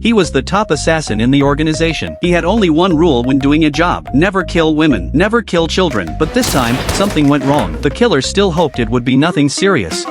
He was the top assassin in the organization. He had only one rule when doing a job: never kill women, never kill children. But this time, something went wrong. The killer still hoped it would be nothing serious.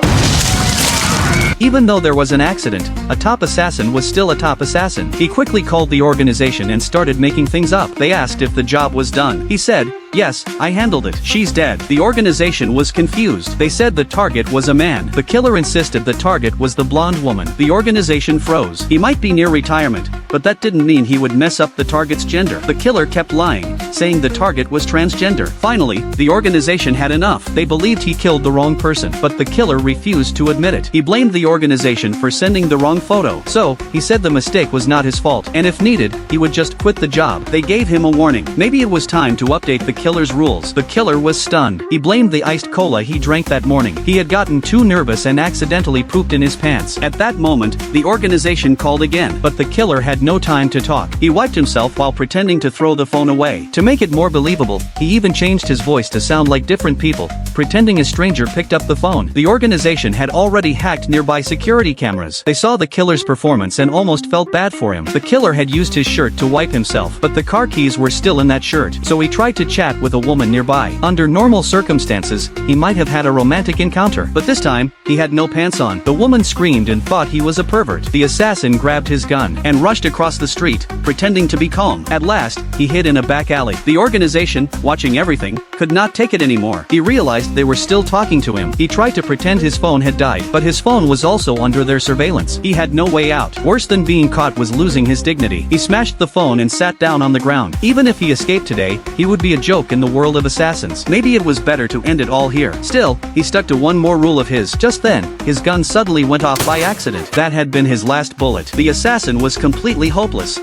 Even though there was an accident, a top assassin was still a top assassin. He quickly called the organization and started making things up. They asked if the job was done. He said, "Yes, I handled it. She's dead." The organization was confused. They said the target was a man. The killer insisted the target was the blonde woman. The organization froze. He might be near retirement, but that didn't mean he would mess up the target's gender. The killer kept lying, saying the target was transgender. Finally, the organization had enough. They believed he killed the wrong person, but the killer refused to admit it. He blamed the organization for sending the wrong photo. So, he said the mistake was not his fault, and if needed, he would just quit the job. They gave him a warning. Maybe it was time to update the killer's rules. The killer was stunned. He blamed the iced cola he drank that morning. He had gotten too nervous and accidentally pooped in his pants. At that moment, the organization called again, but the killer had no time to talk. He wiped himself while pretending to throw the phone away. To make it more believable, he even changed his voice to sound like different people, pretending a stranger picked up the phone. The organization had already hacked nearby security cameras. They saw the killer's performance and almost felt bad for him. The killer had used his shirt to wipe himself, but the car keys were still in that shirt, so he tried to chat with a woman nearby. Under normal circumstances, he might have had a romantic encounter, but this time, he had no pants on. The woman screamed and thought he was a pervert. The assassin grabbed his gun and rushed across the street, pretending to be calm. At last, he hid in a back alley. The organization, watching everything, could not take it anymore. He realized they were still talking to him. He tried to pretend his phone had died, but his phone was also under their surveillance. He had no way out. Worse than being caught was losing his dignity. He smashed the phone and sat down on the ground. Even if he escaped today, he would be a joke in the world of assassins. Maybe it was better to end it all here. Still, he stuck to one more rule of his. Just then, his gun suddenly went off by accident. That had been his last bullet. The assassin was completely hopeless.